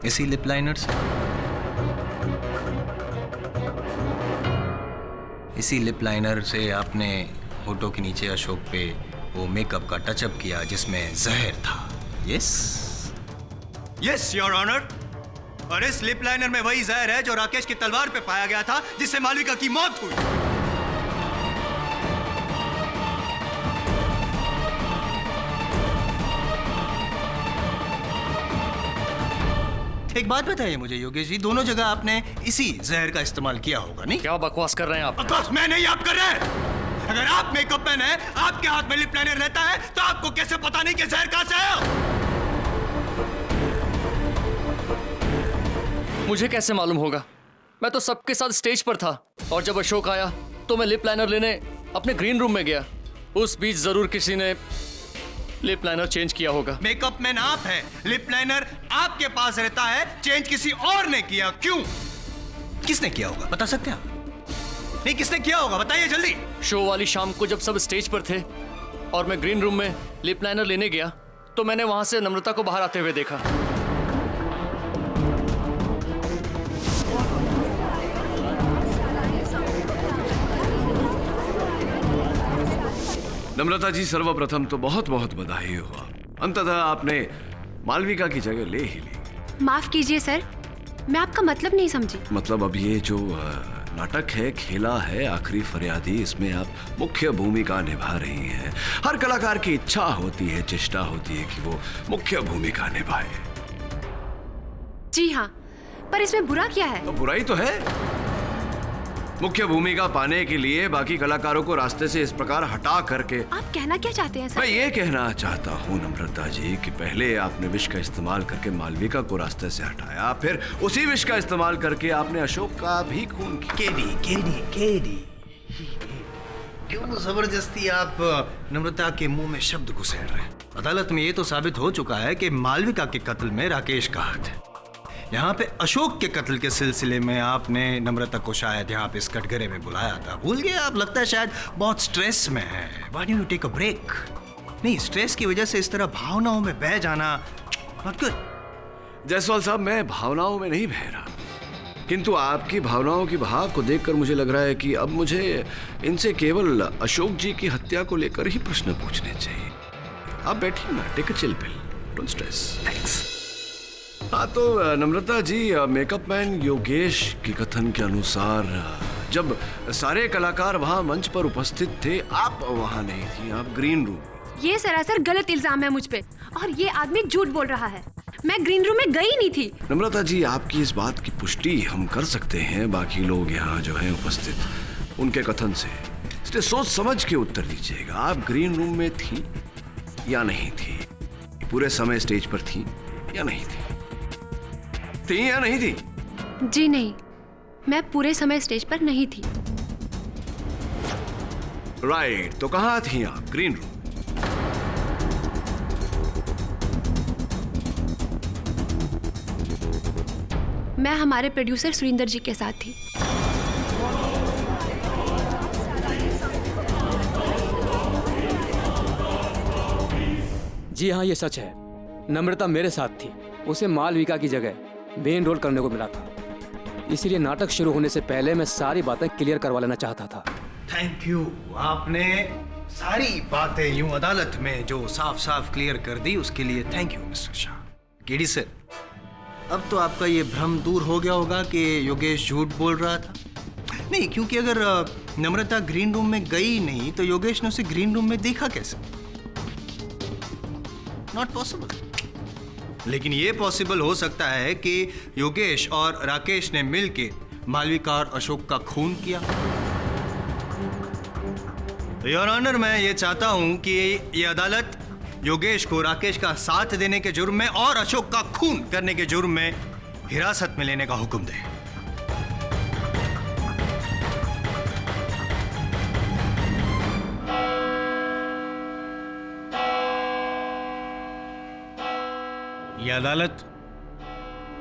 इसी लिप लाइनर से? इसी लिप लाइनर से आपने होठों के नीचे अशोक पे वो मेकअप का टचअप किया जिसमें जहर था। यस यस योर ऑनर, और इस लिप लाइनर में वही जहर है जो राकेश की तलवार पे पाया गया था जिससे मालविका की मौत हुई। एक बात बताइए मुझे योगेश जी, दोनों जगह आपने इसी जहर का इस्तेमाल किया होगा, नहीं? क्या बकवास कर रहे हैं आप? बकवास मैं नहीं, आप कर रहे हैं। अगर आप मेकअप मैन है, आपके हाथ में लिप लाइनर रहता है, तो आपको कैसे पता नहीं कि जहर कहां से आया? मुझे कैसे मालूम होगा? मैं तो सबके साथ स्टेज पर था और जब अशोक आया तो मैं लिप लाइनर लेने अपने ग्रीन रूम में गया। उस बीच जरूर किसी ने लिप लाइनर चेंज किया होगा। मेकअप मैन आप हैं, लिप लाइनर आपके पास रहता है, चेंज किसी और ने किया। क्यों? किसने किया होगा, बता सकते हैं आप? नहीं, किसने किया होगा, बताइए जल्दी। शो वाली शाम को जब सब स्टेज पर थे और मैं ग्रीन रूम में लिप लाइनर लेने गया तो मैंने वहां से नम्रता को बाहर आते हुए देखा। नम्रता जी, सर्वप्रथम तो बहुत बहुत बधाई हुआ, अंततः आपने मालविका की जगह ले ही ली। माफ कीजिए सर, मैं आपका मतलब नहीं समझी। मतलब अब ये जो नाटक है, खेला है आखिरी फरियादी, इसमें आप मुख्य भूमिका निभा रही हैं। हर कलाकार की इच्छा होती है, चेष्टा होती है कि वो मुख्य भूमिका निभाए। जी हाँ, पर इसमें बुरा क्या है? तो बुराई तो है। मुख्य भूमिका पाने के लिए बाकी कलाकारों को रास्ते से इस प्रकार हटा करके। आप कहना क्या चाहते हैं सर? मैं ये कहना चाहता हूँ नम्रता जी कि पहले आपने विष का इस्तेमाल करके मालविका को रास्ते से हटाया, फिर उसी विष का इस्तेमाल करके आपने अशोक का भी खून किया। केडी क्यों जबरदस्ती आप नम्रता के मुंह में शब्द घुसेड़ रहे हैं? अदालत में ये तो साबित हो चुका है कि मालविका के कत्ल में राकेश का हाथ है। यहाँ पे अशोक के कत्ल के सिलसिले में आपने नम्रता को शायद यहाँ पे इस कटघरे में बुलाया था, भूल गए आप? लगता है शायद बहुत स्ट्रेस में है। Why don't you take a break? नहीं, स्ट्रेस की वजह से इस तरह भावनाओं में बह जाना not good। जायसवाल साहब, मैं भावनाओं में नहीं बह रहा, किंतु आपकी भावनाओं की बहाव को देखकर मुझे लग रहा है कि अब मुझे इनसे केवल अशोक जी की हत्या को लेकर ही प्रश्न पूछने चाहिए। आप बैठिए ना, take a chill pill, don't stress. Thanks. हाँ तो नम्रता जी, मेकअप मैन योगेश के कथन के अनुसार जब सारे कलाकार वहाँ मंच पर उपस्थित थे, आप वहाँ नहीं थी, आप ग्रीन रूम। ये सरासर गलत इल्जाम है मुझ पे और ये आदमी झूठ बोल रहा है। मैं ग्रीन रूम में गई नहीं थी। नम्रता जी, आपकी इस बात की पुष्टि हम कर सकते हैं बाकी लोग यहाँ जो हैं उपस्थित उनके कथन से, इसलिए सोच समझ के उत्तर दीजिएगा। आप ग्रीन रूम में थी या नहीं थी? पूरे समय स्टेज पर थी या नहीं थी? थी या नहीं थी? जी नहीं, मैं पूरे समय स्टेज पर नहीं थी। राइट, तो कहाँ थी आप? Green room. मैं हमारे प्रोड्यूसर सुरिंदर जी के साथ थी। जी हाँ, ये सच है। नम्रता मेरे साथ थी। उसे मालविका की जगह मेन रोल करने को मिला था, इसीलिए नाटक शुरू होने से पहले मैं सारी बातें क्लियर करवा लेना चाहता था। थैंक यू, आपने सारी बातें यूं अदालत में जो साफ साफ क्लियर कर दी, उसके लिए thank you mister Shah. KD sir, अब तो आपका ये भ्रम दूर हो गया होगा कि योगेश झूठ बोल रहा था। नहीं, क्योंकि अगर नम्रता ग्रीन रूम में गई नहीं तो योगेश ने उसे ग्रीन रूम में देखा कैसे? Not possible. लेकिन ये पॉसिबल हो सकता है कि योगेश और राकेश ने मिलके मालविका और अशोक का खून किया। योर ऑनर, मैं ये चाहता हूं कि ये अदालत योगेश को राकेश का साथ देने के जुर्म में और अशोक का खून करने के जुर्म में हिरासत में लेने का हुक्म दे। यह अदालत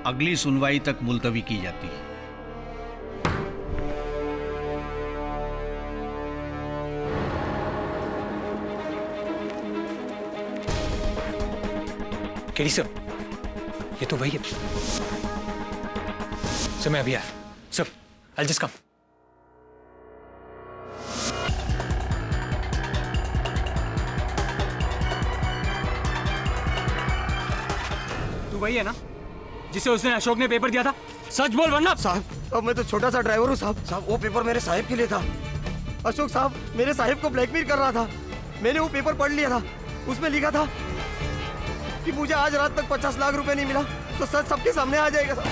अगली सुनवाई तक मुलतवी की जाती है। केडी सर, ये तो वही है सर। मैं अभी आया सर, आई जस्ट कम। तू वही है ना जिसे उस दिन अशोक ने पेपर दिया था? सच बोल वरना। साहब, अब मैं तो छोटा सा ड्राइवर हूँ साहब। साहब, वो पेपर मेरे साहिब के लिए था। अशोक साहब मेरे साहिब को ब्लैकमेल कर रहा था। मैंने वो पेपर पढ़ लिया था, उसमें लिखा था कि मुझे आज रात तक 50 लाख रुपए नहीं मिला तो सच सबके सामने आ जाएगा साहब।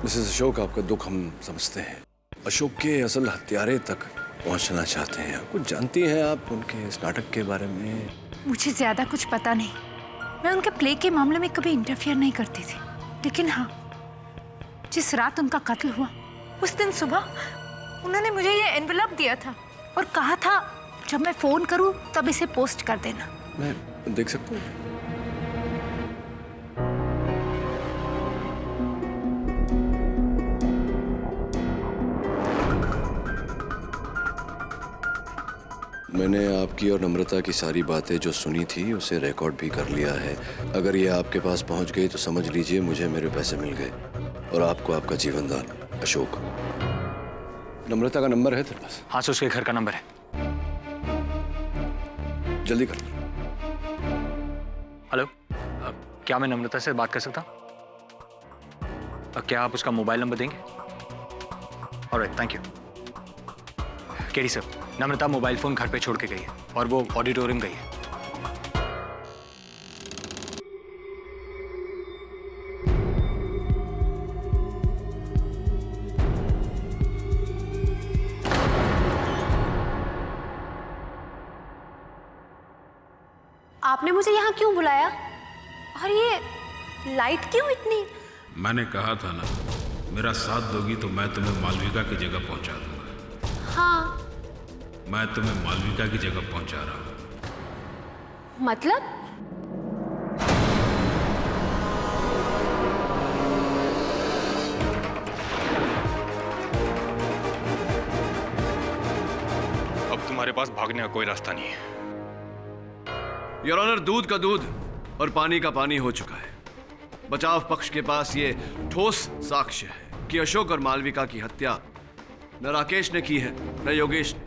मिसेस अशोक, आपका दुख हम समझते हैं। अशोक के असल हत्यारे तक पहुंचना चाहते हैं। कुछ जानती हैं आप उनके इस नाटक के बारे में? मुझे ज्यादा कुछ पता नहीं। मैं उनके प्ले के मामले में कभी इंटरफियर नहीं करती थी, लेकिन हाँ, जिस रात उनका कत्ल हुआ उस दिन सुबह उन्होंने मुझे ये एनवेलप दिया था और कहा था जब मैं फोन करूं तब इसे पोस्ट कर देना। मैं देख सकता हूँ? मैंने आपकी और नम्रता की सारी बातें जो सुनी थी उसे रिकॉर्ड भी कर लिया है। अगर ये आपके पास पहुंच गई तो समझ लीजिए मुझे मेरे पैसे मिल गए और आपको आपका जीवन दान। अशोक, नम्रता का नंबर है तेरे पास? हाँ, उसके घर का नंबर है। जल्दी कर। हेलो, क्या मैं नम्रता से बात कर सकता हूँ? क्या आप उसका मोबाइल नंबर देंगे? Alright, thank you. KD sir, Namrata mobile phone घर पे छोड़ के गई है और वो ऑडिटोरियम गई है। आपने मुझे यहाँ क्यों बुलाया? और ये लाइट क्यों इतनी? मैंने कहा था ना, मेरा साथ दोगी तो मैं तुम्हें मालविका की जगह पहुंचा दूंगा। हाँ, मैं तुम्हें मालविका की जगह पहुंचा रहा हूं। मतलब? अब तुम्हारे पास भागने का कोई रास्ता नहीं है। योर ऑनर, दूध का दूध और पानी का पानी हो चुका है। बचाव पक्ष के पास ये ठोस साक्ष्य है कि अशोक और मालविका की हत्या न राकेश ने की है न योगेश ने।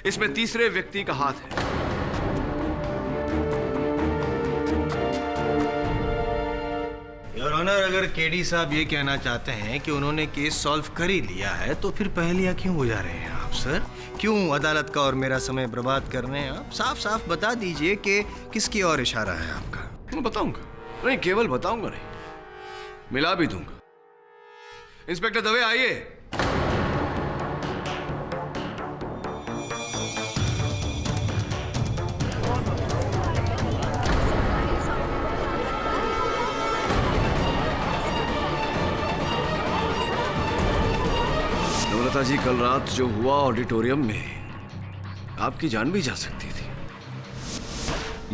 इसमें तीसरे व्यक्ति का हाथ है। योर ऑनर, अगर केडी साहब ये कहना चाहते हैं कि उन्होंने केस सॉल्व कर ही लिया है तो फिर पहेलियां क्यों बुझा रहे हैं आप सर? क्यों अदालत का और मेरा समय बर्बाद कर रहे हैं आप? साफ साफ बता दीजिए कि किसकी ओर इशारा है आपका। मैं बताऊंगा, नहीं केवल बताऊंगा नहीं, मिला भी दूंगा। इंस्पेक्टर दवे, आइए। नम्रता जी, कल रात जो हुआ ऑडिटोरियम में, आपकी जान भी जा सकती थी।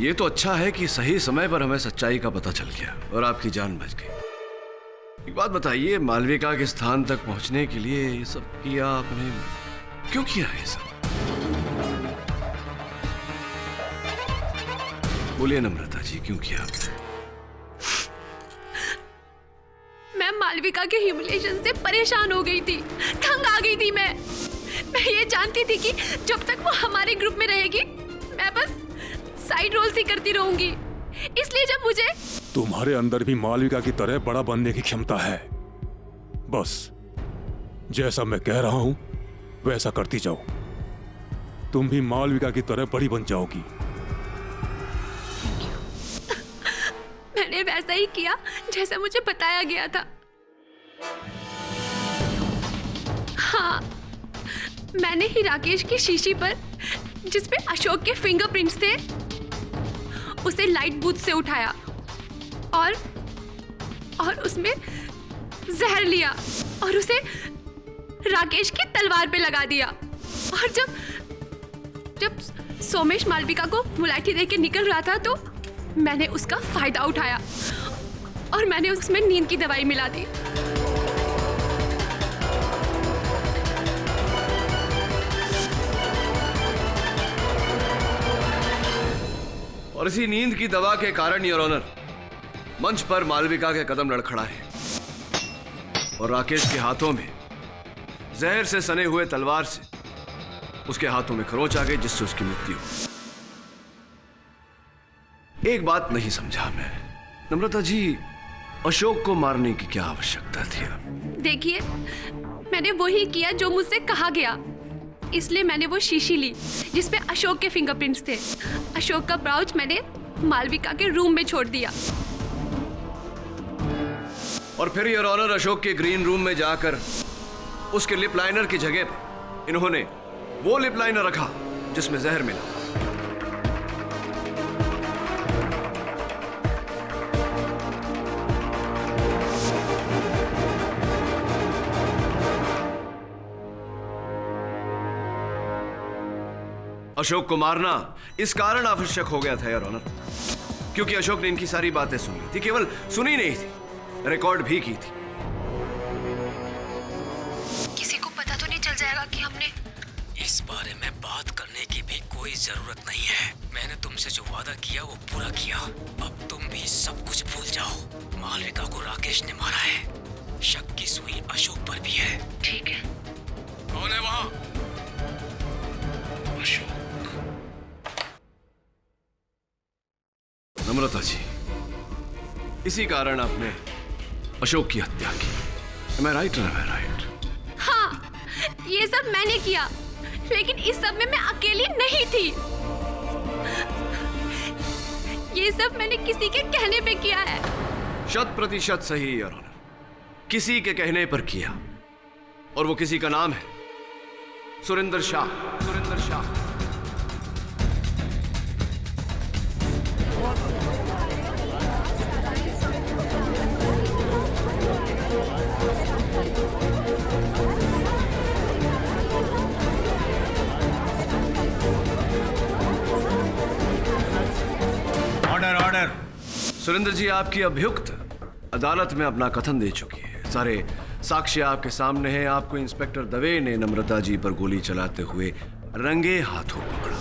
ये तो अच्छा है कि सही समय पर हमें सच्चाई का पता चल गया और आपकी जान बच गई। एक बात बताइए, मालविका के स्थान तक पहुंचने के लिए ये सब किया आपने? क्यों किया ये सब? बोलिए नम्रता जी, क्यों किया आपने? मैं मालविका के ह्यूमिलिएशन से परेशान हो गई थी, तंग आ गई थी। मैं ये जानती थी कि जब तक वो हमारे ग्रुप में रहेगी मैं बस साइड रोल्स ही करती रहूंगी। इसलिए जब मुझे तुम्हारे अंदर भी मालविका की तरह बड़ा बनने की क्षमता है। बस जैसा मैं कह रहा हूं वैसा करती जाओ, तुम भी मालविका की तरह बड़ी बन जाओगी। मैंने वैसा ही किया जैसा मुझे बताया गया था। हाँ, मैंने ही राकेश की शीशी पर जिसपे अशोक के फिंगरप्रिंट्स थे उसे लाइट बूथ से उठाया और उसमें जहर लिया और उसे राकेश की तलवार पे लगा दिया। और जब सोमेश मालविका को मुलाठी देके निकल रहा था तो मैंने उसका फायदा उठाया और मैंने उसमें नींद की दवाई मिला दी। और इसी नींद की दवा के कारण योर ऑनर, मंच पर मालविका के कदम लड़खड़ाए और राकेश के हाथों में जहर से सने हुए तलवार से उसके हाथों में खरोंच आ गई, जिससे उसकी मृत्यु। एक बात नहीं समझा मैं, नम्रता जी, अशोक को मारने की क्या आवश्यकता थी? देखिए, मैंने वही किया जो मुझसे कहा गया। इसलिए मैंने वो शीशी ली जिसपे अशोक के फिंगरप्रिंट्स थे। अशोक का ब्राउच मैंने मालविका के रूम में छोड़ दिया। और फिर योर ऑनर अशोक के ग्रीन रूम में जाकर उसके लिप लाइनर की जगह पर इन्होंने वो लिप लाइनर रखा जिसमें जहर मिला। अशोक को मारना इस कारण आवश्यक हो गया था योर ऑनर, क्योंकि अशोक ने इनकी सारी बातें सुन ली थी, केवल सुनी नहीं थी, रिकॉर्ड भी की थी। किसी को पता तो नहीं चल जाएगा कि हमने इस बारे में बात करने की भी कोई जरूरत नहीं है। मैंने तुमसे जो वादा किया वो पूरा किया। अब तुम भी सब कुछ भूल जाओ। मालविका को राकेश ने मारा है, शक की सुई अशोक पर भी है। ठीक है। कौन है वहां? अशोक। नम्रता जी, इसी कारण आपने अशोक की हत्या की। Am I right or am I right? हाँ, ये सब मैंने किया, लेकिन इस सब में मैं अकेली नहीं थी। ये सब मैंने किसी के कहने पे किया है। 100% सही योर ऑनर, किसी के कहने पर किया, और वो किसी का नाम है सुरेंद्र शाह। सुरेंद्र शाह। Order order. सुरेंद्र जी, आपकी अभियुक्त अदालत में अपना कथन दे चुकी है। सारे साक्ष्य आपके सामने हैं। आपको इंस्पेक्टर दवे ने नम्रता जी पर गोली चलाते हुए रंगे हाथों पकड़ा।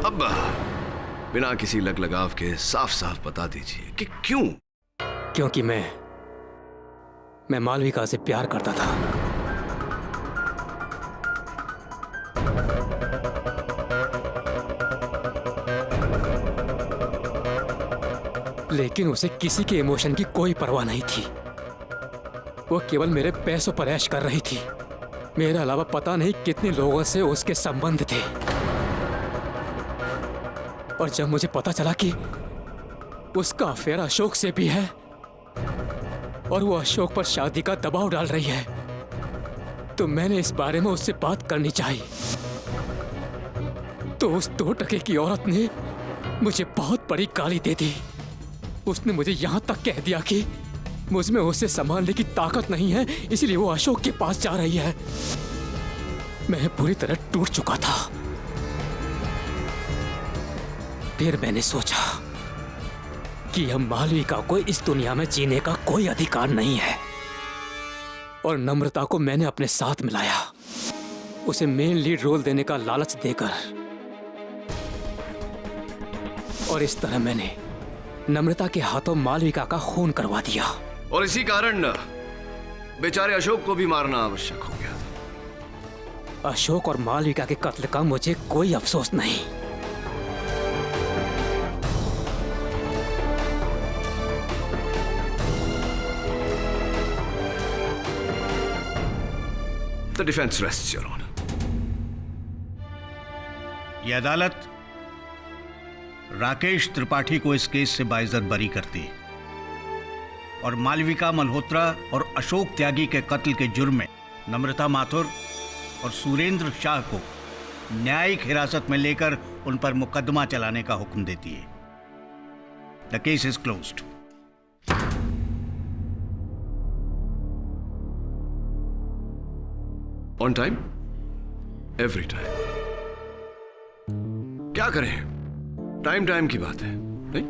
अब बिना किसी लगलगाव के साफ साफ बता दीजिए कि क्यों? क्योंकि मैं मालविका से प्यार करता था। लेकिन उसे किसी के इमोशन की कोई परवाह नहीं थी। वो केवल मेरे पैसों पर ऐश कर रही थी। मेरे अलावा पता नहीं कितने लोगों से उसके संबंध थे। और जब मुझे पता चला कि उसका अफेयर अशोक से भी है और वो अशोक पर शादी का दबाव डाल रही है, तो मैंने इस बारे में उससे बात करनी चाहिए। तो उस 2 टके की औरत ने मुझे बहुत बड़ी गाली दे दी। उसने मुझे यहां तक कह दिया कि मुझमें उसे संभालने की ताकत नहीं है, इसलिए वो अशोक के पास जा रही है। मैं पूरी तरह टूट चुका था। फिर मैंने सोचा कि अब मालविका को इस दुनिया में जीने का कोई अधिकार नहीं है, और नम्रता को मैंने अपने साथ मिलाया, उसे मेन लीड रोल देने का लालच देकर। और इस तरह मैंने नम्रता के हाथों मालविका का खून करवा दिया। और इसी कारण बेचारे अशोक को भी मारना आवश्यक हो गया था। अशोक और मालविका के कत्ल का मुझे कोई अफसोस नहीं। The defense rests, Your Honor. यह अदालत राकेश त्रिपाठी को इस केस से बाइज्जत बरी करती है और मालविका मल्होत्रा और अशोक त्यागी के कत्ल के जुर्म में नम्रता माथुर और सुरेंद्र शाह को न्यायिक हिरासत में लेकर उन पर मुकदमा चलाने का हुक्म देती है। The case is closed. On time, every time. क्या करें, टाइम टाइम की बात है, नहीं?